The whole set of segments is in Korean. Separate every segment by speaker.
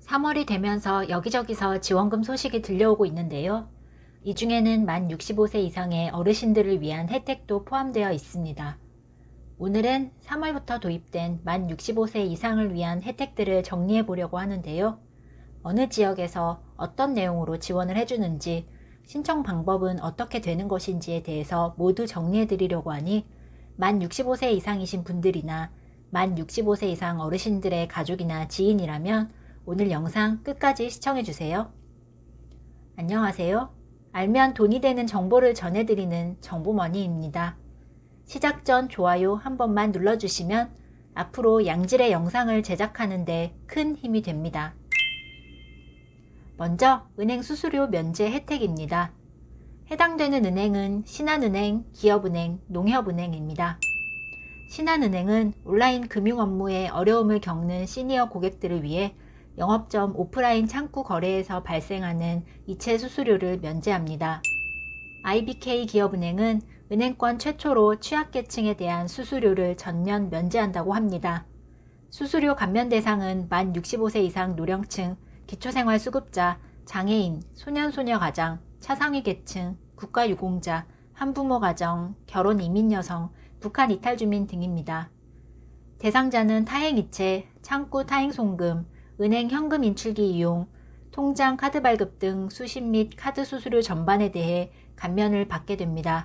Speaker 1: 3월이 되면서 여기저기서 지원금 소식이 들려오고 있는데요. 이 중에는 만 65세 이상의 어르신들을 위한 혜택도 포함되어 있습니다. 오늘은 3월부터 도입된 만 65세 이상을 위한 혜택들을 정리해 보려고 하는데요. 어느 지역에서 어떤 내용으로 지원을 해주는지, 신청 방법은 어떻게 되는 것인지에 대해서 모두 정리해 드리려고 하니 만 65세 이상이신 분들이나 만 65세 이상 어르신들의 가족이나 지인이라면 오늘 영상 끝까지 시청해주세요. 안녕하세요. 알면 돈이 되는 정보를 전해드리는 정보머니입니다. 시작 전 좋아요 한 번만 눌러주시면 앞으로 양질의 영상을 제작하는 데 큰 힘이 됩니다. 먼저 은행 수수료 면제 혜택입니다. 해당되는 은행은 신한은행, 기업은행, 농협은행입니다. 신한은행은 온라인 금융 업무에 어려움을 겪는 시니어 고객들을 위해 영업점 오프라인 창구 거래에서 발생하는 이체 수수료를 면제합니다. IBK 기업은행은 은행권 최초로 취약계층에 대한 수수료를 전면 면제한다고 합니다. 수수료 감면 대상은 만 65세 이상 노령층, 기초생활수급자, 장애인, 소년소녀가장, 차상위 계층, 국가유공자, 한부모 가정, 결혼 이민 여성, 북한 이탈주민 등입니다. 대상자는 타행이체, 창구 타행송금, 은행 현금 인출기 이용, 통장 카드 발급 등 수신 및 카드 수수료 전반에 대해 감면을 받게 됩니다.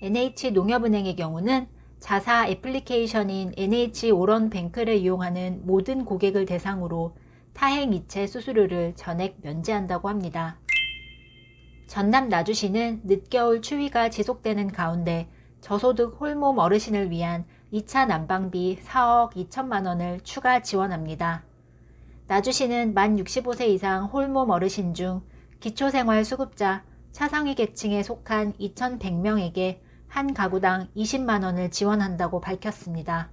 Speaker 1: NH농협은행의 경우는 자사 애플리케이션인 NH 오런뱅크를 이용하는 모든 고객을 대상으로 타행 이체 수수료를 전액 면제한다고 합니다. 전남 나주시는 늦겨울 추위가 지속되는 가운데 저소득 홀몸 어르신을 위한 2차 난방비 4억 2천만 원을 추가 지원합니다. 나주시는 만 65세 이상 홀몸 어르신 중 기초생활수급자, 차상위 계층에 속한 2,100명에게 한 가구당 20만 원을 지원한다고 밝혔습니다.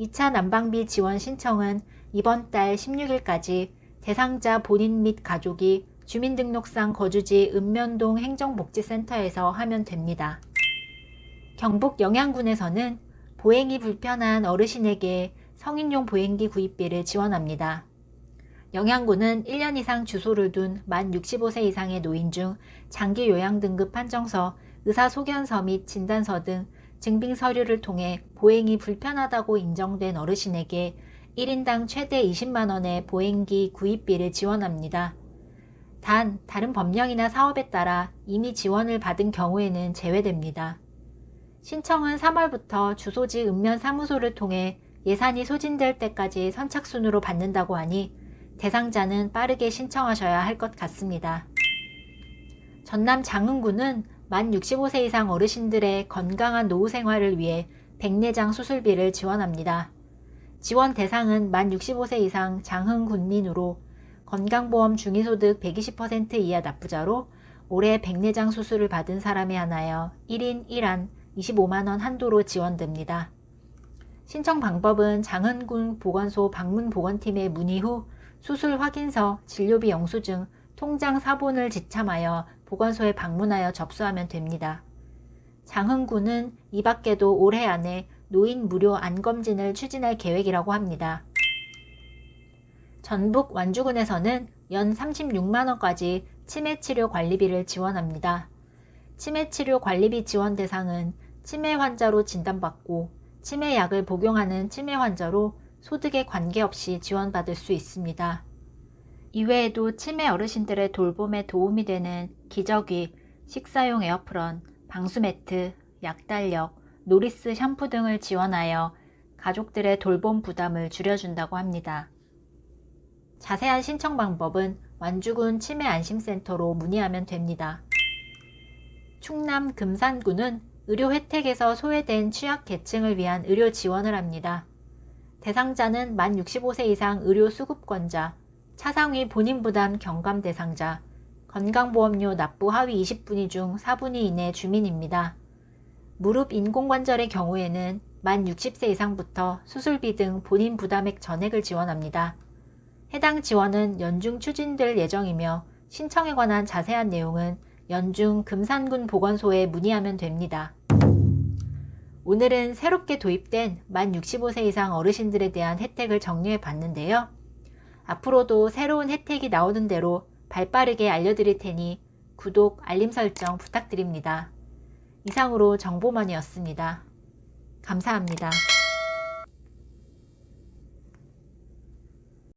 Speaker 1: 2차 난방비 지원 신청은 이번 달 16일까지 대상자 본인 및 가족이 주민등록상 거주지 읍면동 행정복지센터에서 하면 됩니다. 경북 영양군에서는 보행이 불편한 어르신에게 성인용 보행기 구입비를 지원합니다. 영양군은 1년 이상 주소를 둔 만 65세 이상의 노인 중 장기 요양 등급 판정서, 의사소견서 및 진단서 등 증빙 서류를 통해 보행이 불편하다고 인정된 어르신에게 1인당 최대 20만 원의 보행기 구입비를 지원합니다. 단, 다른 법령이나 사업에 따라 이미 지원을 받은 경우에는 제외됩니다. 신청은 3월부터 주소지 읍면 사무소를 통해 예산이 소진될 때까지 선착순으로 받는다고 하니 대상자는 빠르게 신청하셔야 할 것 같습니다. 전남 장흥군은 만 65세 이상 어르신들의 건강한 노후 생활을 위해 백내장 수술비를 지원합니다. 지원 대상은 만 65세 이상 장흥군민으로 건강보험 중위소득 120% 이하 납부자로 올해 백내장 수술을 받은 사람에 한하여 1인 1안 25만원 한도로 지원됩니다. 신청 방법은 장흥군 보건소 방문보건팀에 문의 후 수술 확인서, 진료비 영수증, 통장 사본을 지참하여 보건소에 방문하여 접수하면 됩니다. 장흥군은 이 밖에도 올해 안에 노인 무료 안검진을 추진할 계획이라고 합니다. 전북 완주군에서는 연 36만원까지 치매치료 관리비를 지원합니다. 치매치료 관리비 지원 대상은 치매 환자로 진단받고 치매약을 복용하는 치매 환자로 소득에 관계없이 지원받을 수 있습니다. 이외에도 치매 어르신들의 돌봄에 도움이 되는 기저귀, 식사용 에어프런, 방수매트, 약달력, 노리스 샴푸 등을 지원하여 가족들의 돌봄 부담을 줄여준다고 합니다. 자세한 신청 방법은 완주군 치매안심센터로 문의하면 됩니다. 충남 금산군은 의료 혜택에서 소외된 취약계층을 위한 의료 지원을 합니다. 대상자는 만 65세 이상 의료 수급권자, 차상위 본인 부담 경감 대상자, 건강보험료 납부 하위 20분위 중 4분위 이내 주민입니다. 무릎 인공관절의 경우에는 만 60세 이상부터 수술비 등 본인 부담액 전액을 지원합니다. 해당 지원은 연중 추진될 예정이며 신청에 관한 자세한 내용은 연중 금산군 보건소에 문의하면 됩니다. 오늘은 새롭게 도입된 만 65세 이상 어르신들에 대한 혜택을 정리해 봤는데요. 앞으로도 새로운 혜택이 나오는 대로 발빠르게 알려드릴 테니 구독, 알림 설정 부탁드립니다. 이상으로 정보만이었습니다. 감사합니다.